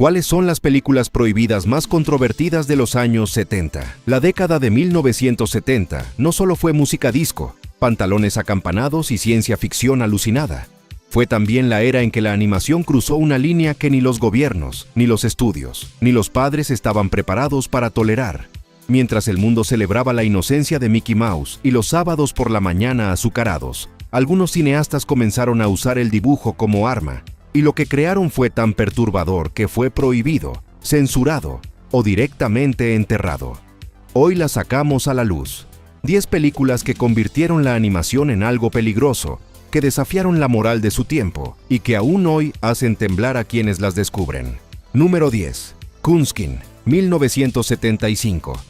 ¿Cuáles son las películas prohibidas más controvertidas de los años 70? La década de 1970 no solo fue música disco, pantalones acampanados y ciencia ficción alucinada. Fue también la era en que la animación cruzó una línea que ni los gobiernos, ni los estudios, ni los padres estaban preparados para tolerar. Mientras el mundo celebraba la inocencia de Mickey Mouse y los sábados por la mañana azucarados, algunos cineastas comenzaron a usar el dibujo como arma, y lo que crearon fue tan perturbador que fue prohibido, censurado o directamente enterrado. Hoy la sacamos a la luz. 10 películas que convirtieron la animación en algo peligroso, que desafiaron la moral de su tiempo y que aún hoy hacen temblar a quienes las descubren. Número 10. Coonskin, 1975.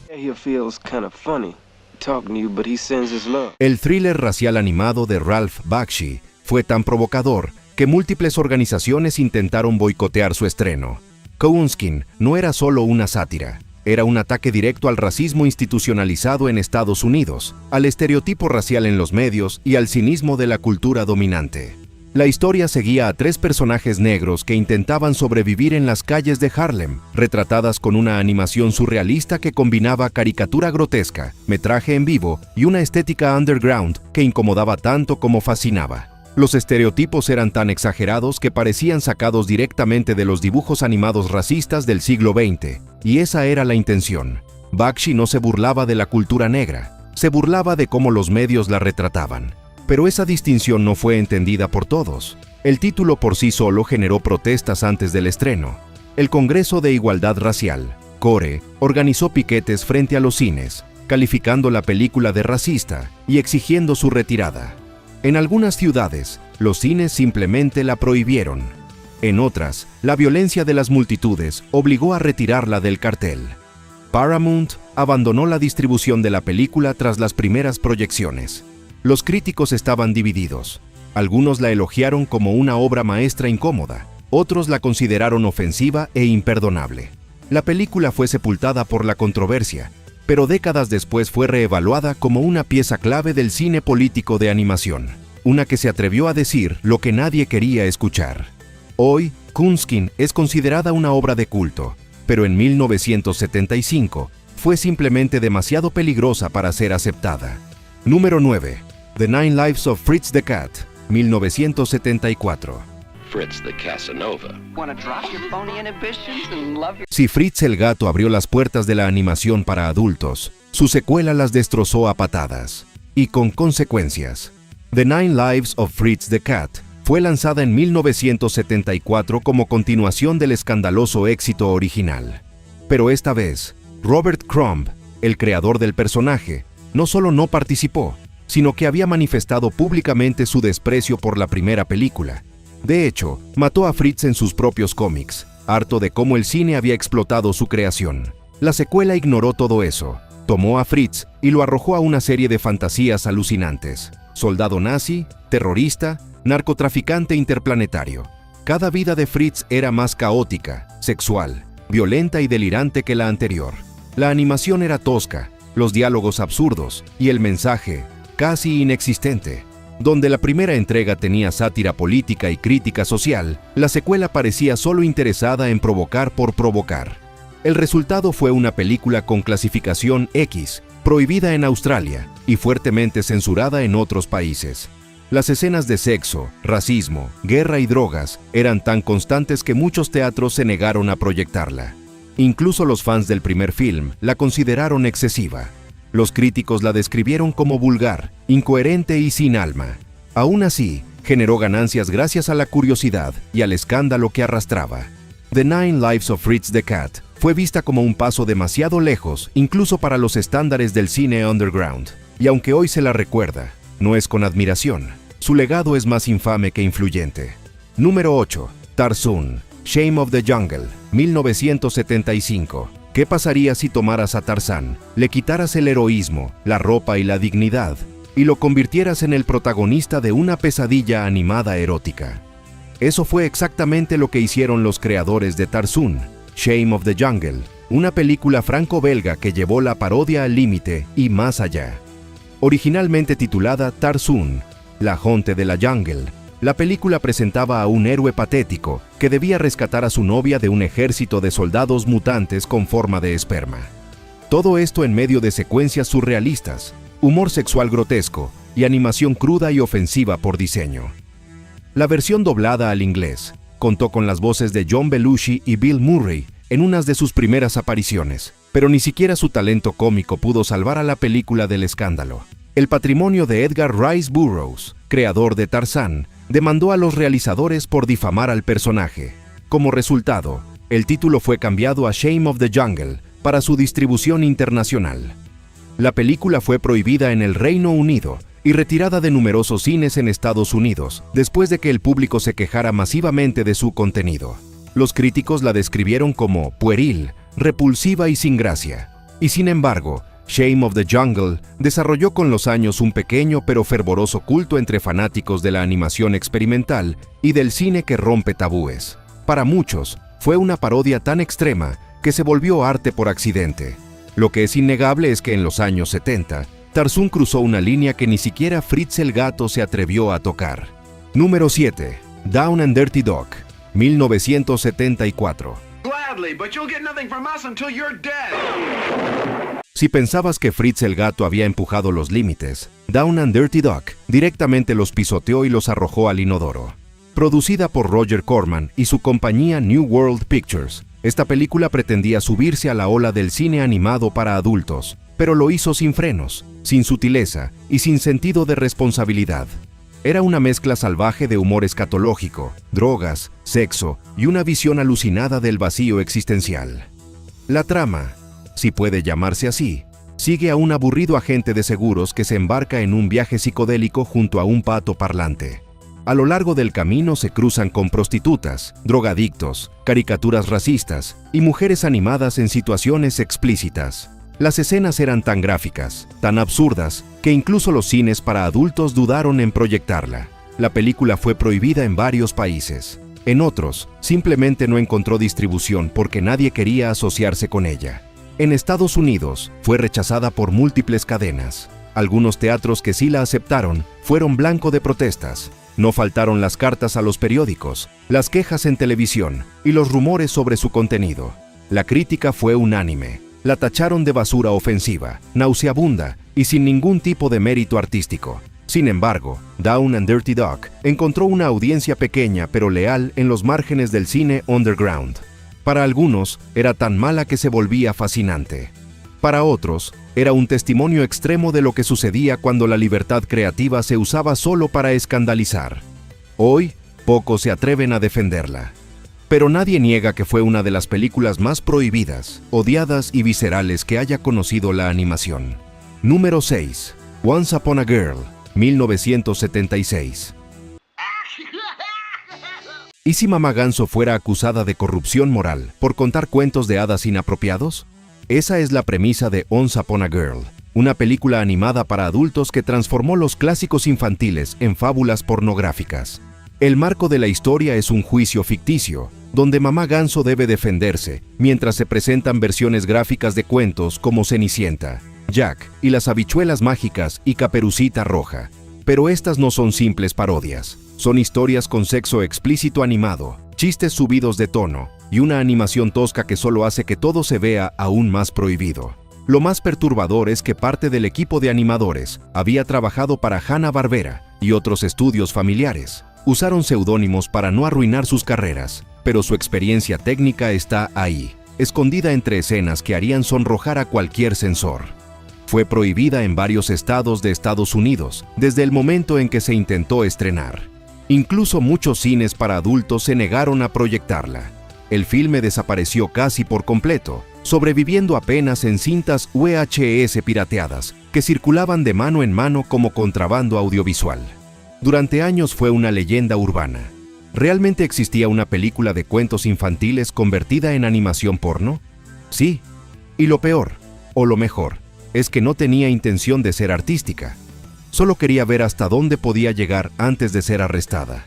El thriller racial animado de Ralph Bakshi fue tan provocador que múltiples organizaciones intentaron boicotear su estreno. Coonskin no era solo una sátira, era un ataque directo al racismo institucionalizado en Estados Unidos, al estereotipo racial en los medios y al cinismo de la cultura dominante. La historia seguía a 3 personajes negros que intentaban sobrevivir en las calles de Harlem, retratadas con una animación surrealista que combinaba caricatura grotesca, metraje en vivo y una estética underground que incomodaba tanto como fascinaba. Los estereotipos eran tan exagerados que parecían sacados directamente de los dibujos animados racistas del siglo XX, y esa era la intención. Bakshi no se burlaba de la cultura negra, se burlaba de cómo los medios la retrataban. Pero esa distinción no fue entendida por todos. El título por sí solo generó protestas antes del estreno. El Congreso de Igualdad Racial, CORE, organizó piquetes frente a los cines, calificando la película de racista y exigiendo su retirada. En algunas ciudades, los cines simplemente la prohibieron. En otras, la violencia de las multitudes obligó a retirarla del cartel. Paramount abandonó la distribución de la película tras las primeras proyecciones. Los críticos estaban divididos. Algunos la elogiaron como una obra maestra incómoda, otros la consideraron ofensiva e imperdonable. La película fue sepultada por la controversia, pero décadas después fue reevaluada como una pieza clave del cine político de animación, una que se atrevió a decir lo que nadie quería escuchar. Hoy, Coonskin es considerada una obra de culto, pero en 1975 fue simplemente demasiado peligrosa para ser aceptada. Número 9. The Nine Lives of Fritz the Cat, 1974. Fritz the Casanova. Si Fritz el gato abrió las puertas de la animación para adultos, su secuela las destrozó a patadas, y con consecuencias. The Nine Lives of Fritz the Cat fue lanzada en 1974 como continuación del escandaloso éxito original. Pero esta vez, Robert Crumb, el creador del personaje, no solo no participó, sino que había manifestado públicamente su desprecio por la primera película. De hecho, mató a Fritz en sus propios cómics, harto de cómo el cine había explotado su creación. La secuela ignoró todo eso, tomó a Fritz y lo arrojó a una serie de fantasías alucinantes. Soldado nazi, terrorista, narcotraficante interplanetario. Cada vida de Fritz era más caótica, sexual, violenta y delirante que la anterior. La animación era tosca, los diálogos absurdos y el mensaje casi inexistente. Donde la primera entrega tenía sátira política y crítica social, la secuela parecía solo interesada en provocar por provocar. El resultado fue una película con clasificación X, prohibida en Australia y fuertemente censurada en otros países. Las escenas de sexo, racismo, guerra y drogas eran tan constantes que muchos teatros se negaron a proyectarla. Incluso los fans del primer film la consideraron excesiva. Los críticos la describieron como vulgar, incoherente y sin alma. Aún así, generó ganancias gracias a la curiosidad y al escándalo que arrastraba. The Nine Lives of Fritz the Cat fue vista como un paso demasiado lejos, incluso para los estándares del cine underground. Y aunque hoy se la recuerda, no es con admiración. Su legado es más infame que influyente. Número 8. Tarzan, Shame of the Jungle, 1975. ¿Qué pasaría si tomaras a Tarzán, le quitaras el heroísmo, la ropa y la dignidad, y lo convirtieras en el protagonista de una pesadilla animada erótica? Eso fue exactamente lo que hicieron los creadores de Tarzan, Shame of the Jungle, una película franco-belga que llevó la parodia al límite y más allá. Originalmente titulada Tarzan, la Honte de la Jungle, La película presentaba a un héroe patético que debía rescatar a su novia de un ejército de soldados mutantes con forma de esperma. Todo esto en medio de secuencias surrealistas, humor sexual grotesco y animación cruda y ofensiva por diseño. La versión doblada al inglés contó con las voces de John Belushi y Bill Murray en unas de sus primeras apariciones, pero ni siquiera su talento cómico pudo salvar a la película del escándalo. El patrimonio de Edgar Rice Burroughs, creador de Tarzán, demandó a los realizadores por difamar al personaje. Como resultado, el título fue cambiado a Shame of the Jungle para su distribución internacional. La película fue prohibida en el Reino Unido y retirada de numerosos cines en Estados Unidos después de que el público se quejara masivamente de su contenido. Los críticos la describieron como pueril, repulsiva y sin gracia. Y sin embargo, Shame of the Jungle desarrolló con los años un pequeño pero fervoroso culto entre fanáticos de la animación experimental y del cine que rompe tabúes. Para muchos, fue una parodia tan extrema que se volvió arte por accidente. Lo que es innegable es que en los años 70, Tarzán cruzó una línea que ni siquiera Fritz el Gato se atrevió a tocar. Número 7. Down and Dirty Dog, 1974. Gladly, but you'll get nothing from us until you're dead. Si pensabas que Fritz el Gato había empujado los límites, Down and Dirty Dog directamente los pisoteó y los arrojó al inodoro. Producida por Roger Corman y su compañía New World Pictures, esta película pretendía subirse a la ola del cine animado para adultos, pero lo hizo sin frenos, sin sutileza y sin sentido de responsabilidad. Era una mezcla salvaje de humor escatológico, drogas, sexo y una visión alucinada del vacío existencial. La trama, si puede llamarse así, sigue a un aburrido agente de seguros que se embarca en un viaje psicodélico junto a un pato parlante. A lo largo del camino se cruzan con prostitutas, drogadictos, caricaturas racistas y mujeres animadas en situaciones explícitas. Las escenas eran tan gráficas, tan absurdas, que incluso los cines para adultos dudaron en proyectarla. La película fue prohibida en varios países. En otros, simplemente no encontró distribución porque nadie quería asociarse con ella. En Estados Unidos, fue rechazada por múltiples cadenas. Algunos teatros que sí la aceptaron fueron blanco de protestas. No faltaron las cartas a los periódicos, las quejas en televisión y los rumores sobre su contenido. La crítica fue unánime. La tacharon de basura ofensiva, nauseabunda y sin ningún tipo de mérito artístico. Sin embargo, Down and Dirty Dog encontró una audiencia pequeña pero leal en los márgenes del cine underground. Para algunos, era tan mala que se volvía fascinante. Para otros, era un testimonio extremo de lo que sucedía cuando la libertad creativa se usaba solo para escandalizar. Hoy, pocos se atreven a defenderla. Pero nadie niega que fue una de las películas más prohibidas, odiadas y viscerales que haya conocido la animación. Número 6. Once Upon a Girl, 1976. ¿Y si Mamá Ganso fuera acusada de corrupción moral por contar cuentos de hadas inapropiados? Esa es la premisa de Once Upon a Girl, una película animada para adultos que transformó los clásicos infantiles en fábulas pornográficas. El marco de la historia es un juicio ficticio, donde Mamá Ganso debe defenderse, mientras se presentan versiones gráficas de cuentos como Cenicienta, Jack y las habichuelas mágicas y Caperucita Roja. Pero estas no son simples parodias, son historias con sexo explícito animado, chistes subidos de tono y una animación tosca que solo hace que todo se vea aún más prohibido. Lo más perturbador es que parte del equipo de animadores había trabajado para Hanna-Barbera y otros estudios familiares. Usaron seudónimos para no arruinar sus carreras, pero su experiencia técnica está ahí, escondida entre escenas que harían sonrojar a cualquier censor. Fue prohibida en varios estados de Estados Unidos desde el momento en que se intentó estrenar. Incluso muchos cines para adultos se negaron a proyectarla. El filme desapareció casi por completo, sobreviviendo apenas en cintas VHS pirateadas que circulaban de mano en mano como contrabando audiovisual. Durante años fue una leyenda urbana. ¿Realmente existía una película de cuentos infantiles convertida en animación porno? Sí. Y lo peor, o lo mejor, es que no tenía intención de ser artística. Solo quería ver hasta dónde podía llegar antes de ser arrestada.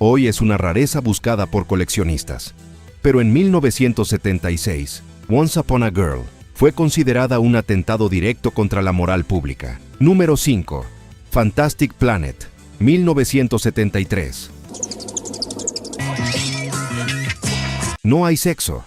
Hoy es una rareza buscada por coleccionistas. Pero en 1976, Once Upon a Girl fue considerada un atentado directo contra la moral pública. Número 5. Fantastic Planet, 1973. No hay sexo,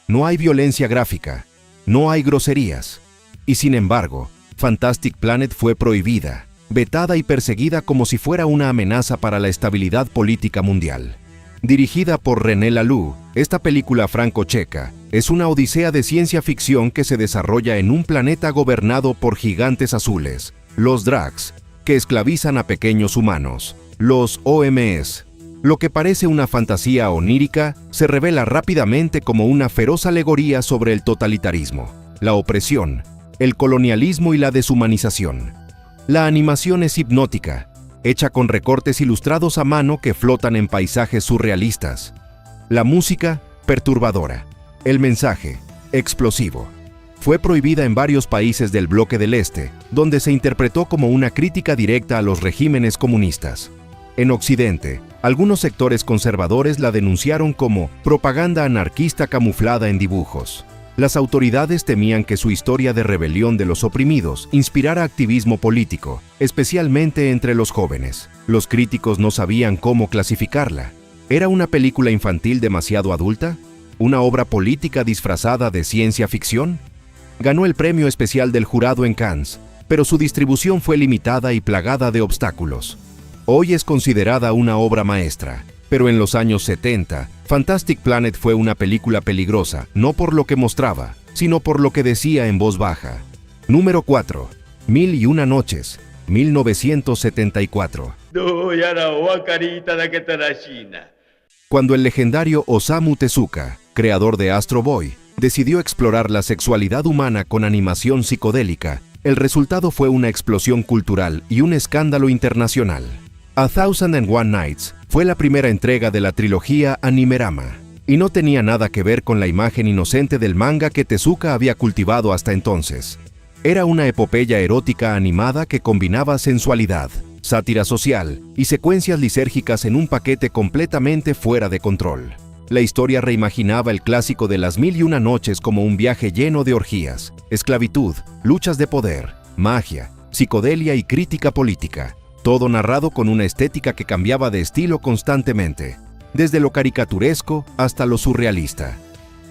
no hay violencia gráfica, no hay groserías. Y sin embargo, Fantastic Planet fue prohibida, vetada y perseguida como si fuera una amenaza para la estabilidad política mundial. Dirigida por René Laloux, esta película franco-checa es una odisea de ciencia ficción que se desarrolla en un planeta gobernado por gigantes azules, los Dracs, que esclavizan a pequeños humanos, los OMS. Lo que parece una fantasía onírica se revela rápidamente como una feroz alegoría sobre el totalitarismo, la opresión, el colonialismo y la deshumanización. La animación es hipnótica, hecha con recortes ilustrados a mano que flotan en paisajes surrealistas. La música, perturbadora. El mensaje, explosivo. Fue prohibida en varios países del bloque del Este, donde se interpretó como una crítica directa a los regímenes comunistas. En Occidente, algunos sectores conservadores la denunciaron como propaganda anarquista camuflada en dibujos. Las autoridades temían que su historia de rebelión de los oprimidos inspirara activismo político, especialmente entre los jóvenes. Los críticos no sabían cómo clasificarla. ¿Era una película infantil demasiado adulta? ¿Una obra política disfrazada de ciencia ficción? Ganó el premio especial del jurado en Cannes, pero su distribución fue limitada y plagada de obstáculos. Hoy es considerada una obra maestra, pero en los años 70, Fantastic Planet fue una película peligrosa, no por lo que mostraba, sino por lo que decía en voz baja. Número 4. 1001 noches, 1974. Cuando el legendario Osamu Tezuka, creador de Astro Boy, decidió explorar la sexualidad humana con animación psicodélica, el resultado fue una explosión cultural y un escándalo internacional. A Thousand and One Nights fue la primera entrega de la trilogía Animerama, y no tenía nada que ver con la imagen inocente del manga que Tezuka había cultivado hasta entonces. Era una epopeya erótica animada que combinaba sensualidad, sátira social y secuencias lisérgicas en un paquete completamente fuera de control. La historia reimaginaba el clásico de las 1001 noches como un viaje lleno de orgías, esclavitud, luchas de poder, magia, psicodelia y crítica política. Todo narrado con una estética que cambiaba de estilo constantemente, desde lo caricaturesco hasta lo surrealista.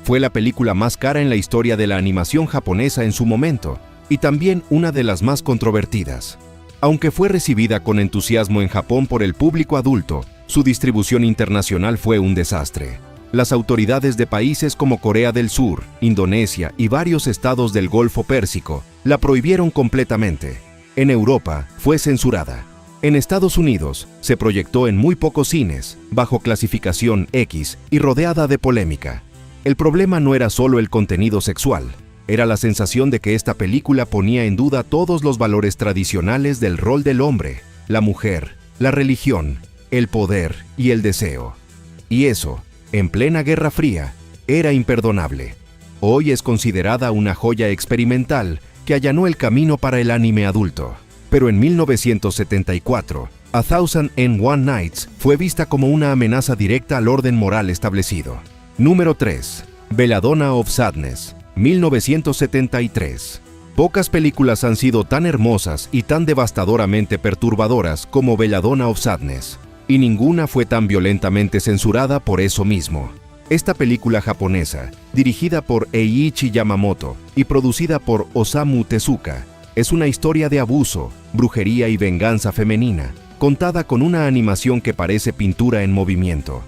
Fue la película más cara en la historia de la animación japonesa en su momento, y también una de las más controvertidas. Aunque fue recibida con entusiasmo en Japón por el público adulto, su distribución internacional fue un desastre. Las autoridades de países como Corea del Sur, Indonesia y varios estados del Golfo Pérsico la prohibieron completamente. En Europa fue censurada. En Estados Unidos se proyectó en muy pocos cines, bajo clasificación X y rodeada de polémica. El problema no era solo el contenido sexual, era la sensación de que esta película ponía en duda todos los valores tradicionales del rol del hombre, la mujer, la religión, el poder y el deseo. Y eso, en plena Guerra Fría, era imperdonable. Hoy es considerada una joya experimental que allanó el camino para el anime adulto. Pero en 1974, A Thousand and One Nights fue vista como una amenaza directa al orden moral establecido. Número 3. Belladonna of Sadness, 1973. Pocas películas han sido tan hermosas y tan devastadoramente perturbadoras como Belladonna of Sadness, y ninguna fue tan violentamente censurada por eso mismo. Esta película japonesa, dirigida por Eiichi Yamamoto y producida por Osamu Tezuka, es una historia de abuso, brujería y venganza femenina, contada con una animación que parece pintura en movimiento.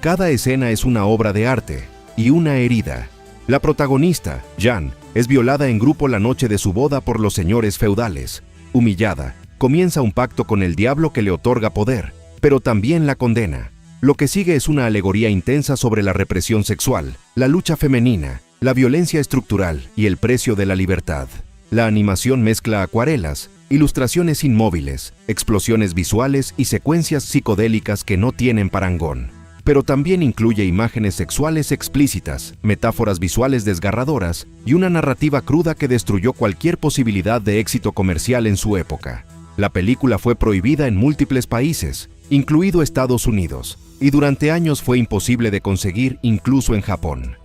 Cada escena es una obra de arte y una herida. La protagonista, Jan, es violada en grupo la noche de su boda por los señores feudales. Humillada, comienza un pacto con el diablo que le otorga poder, pero también la condena. Lo que sigue es una alegoría intensa sobre la represión sexual, la lucha femenina, la violencia estructural y el precio de la libertad. La animación mezcla acuarelas, ilustraciones inmóviles, explosiones visuales y secuencias psicodélicas que no tienen parangón. Pero también incluye imágenes sexuales explícitas, metáforas visuales desgarradoras y una narrativa cruda que destruyó cualquier posibilidad de éxito comercial en su época. La película fue prohibida en múltiples países, incluido Estados Unidos, y durante años fue imposible de conseguir incluso en Japón.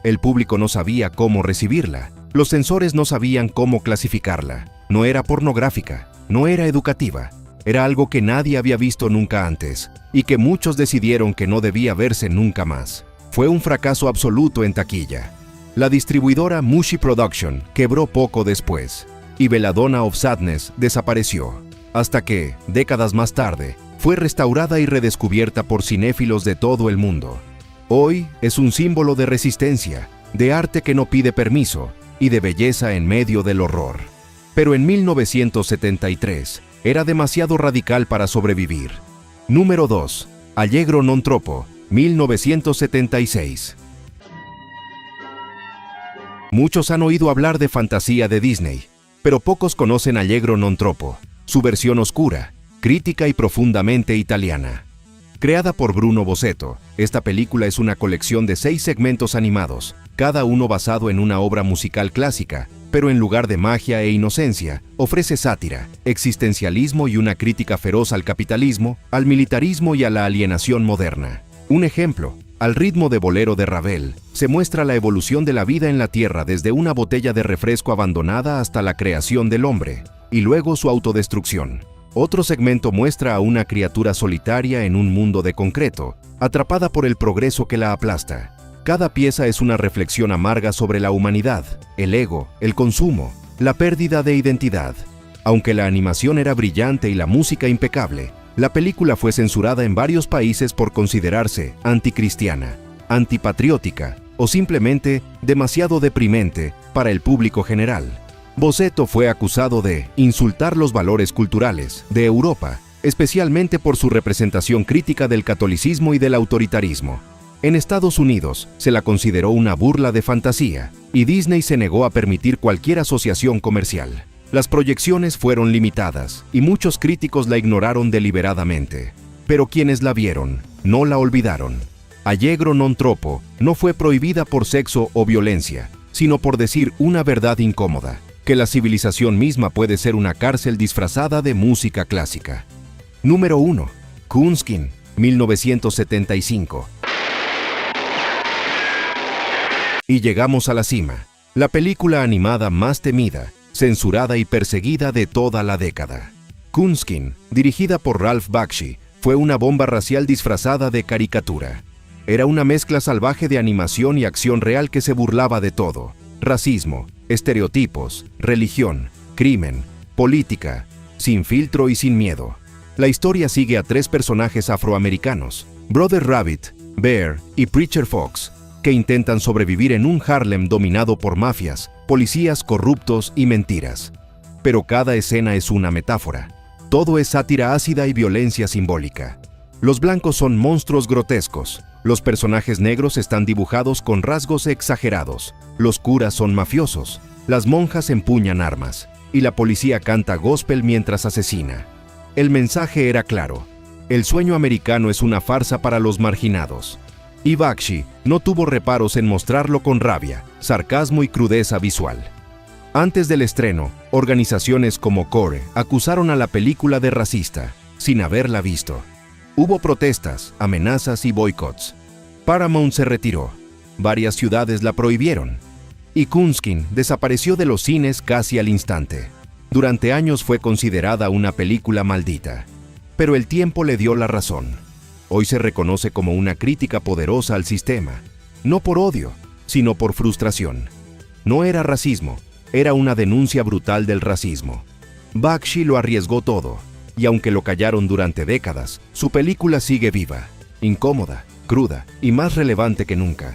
El público no sabía cómo recibirla. Los censores no sabían cómo clasificarla. No era pornográfica, no era educativa. Era algo que nadie había visto nunca antes, y que muchos decidieron que no debía verse nunca más. Fue un fracaso absoluto en taquilla. La distribuidora Mushi Production quebró poco después, y Belladonna of Sadness desapareció, hasta que, décadas más tarde, fue restaurada y redescubierta por cinéfilos de todo el mundo. Hoy es un símbolo de resistencia, de arte que no pide permiso y de belleza en medio del horror. Pero en 1973 era demasiado radical para sobrevivir. Número 2. Allegro non troppo, 1976. Muchos han oído hablar de fantasía de Disney, pero pocos conocen Allegro non troppo, su versión oscura, crítica y profundamente italiana. Creada por Bruno Bozzetto, esta película es una colección de 6 segmentos animados, cada uno basado en una obra musical clásica, pero en lugar de magia e inocencia, ofrece sátira, existencialismo y una crítica feroz al capitalismo, al militarismo y a la alienación moderna. Un ejemplo, al ritmo de Bolero de Ravel, se muestra la evolución de la vida en la Tierra desde una botella de refresco abandonada hasta la creación del hombre, y luego su autodestrucción. Otro segmento muestra a una criatura solitaria en un mundo de concreto, atrapada por el progreso que la aplasta. Cada pieza es una reflexión amarga sobre la humanidad, el ego, el consumo, la pérdida de identidad. Aunque la animación era brillante y la música impecable, la película fue censurada en varios países por considerarse anticristiana, antipatriótica o simplemente demasiado deprimente para el público general. Bozzetto fue acusado de insultar los valores culturales de Europa, especialmente por su representación crítica del catolicismo y del autoritarismo. En Estados Unidos se la consideró una burla de fantasía, y Disney se negó a permitir cualquier asociación comercial. Las proyecciones fueron limitadas, y muchos críticos la ignoraron deliberadamente. Pero quienes la vieron, no la olvidaron. Allegro non troppo no fue prohibida por sexo o violencia, sino por decir una verdad incómoda, que la civilización misma puede ser una cárcel disfrazada de música clásica. Número 1. Coonskin, 1975. Y llegamos a la cima, la película animada más temida, censurada y perseguida de toda la década. Coonskin, dirigida por Ralph Bakshi, fue una bomba racial disfrazada de caricatura. Era una mezcla salvaje de animación y acción real que se burlaba de todo: racismo, estereotipos, religión, crimen, política, sin filtro y sin miedo. La historia sigue a 3 personajes afroamericanos, Brother Rabbit, Bear y Preacher Fox, que intentan sobrevivir en un Harlem dominado por mafias, policías corruptos y mentiras. Pero cada escena es una metáfora. Todo es sátira ácida y violencia simbólica. Los blancos son monstruos grotescos, los personajes negros están dibujados con rasgos exagerados, los curas son mafiosos, las monjas empuñan armas, y la policía canta gospel mientras asesina. El mensaje era claro: el sueño americano es una farsa para los marginados. Y Bakshi no tuvo reparos en mostrarlo con rabia, sarcasmo y crudeza visual. Antes del estreno, organizaciones como CORE acusaron a la película de racista, sin haberla visto. Hubo protestas, amenazas y boicots. Paramount se retiró. Varias ciudades la prohibieron. Y Coonskin desapareció de los cines casi al instante. Durante años fue considerada una película maldita. Pero el tiempo le dio la razón. Hoy se reconoce como una crítica poderosa al sistema, no por odio, sino por frustración. No era racismo, era una denuncia brutal del racismo. Bakshi lo arriesgó todo, y aunque lo callaron durante décadas, su película sigue viva, incómoda, cruda y más relevante que nunca.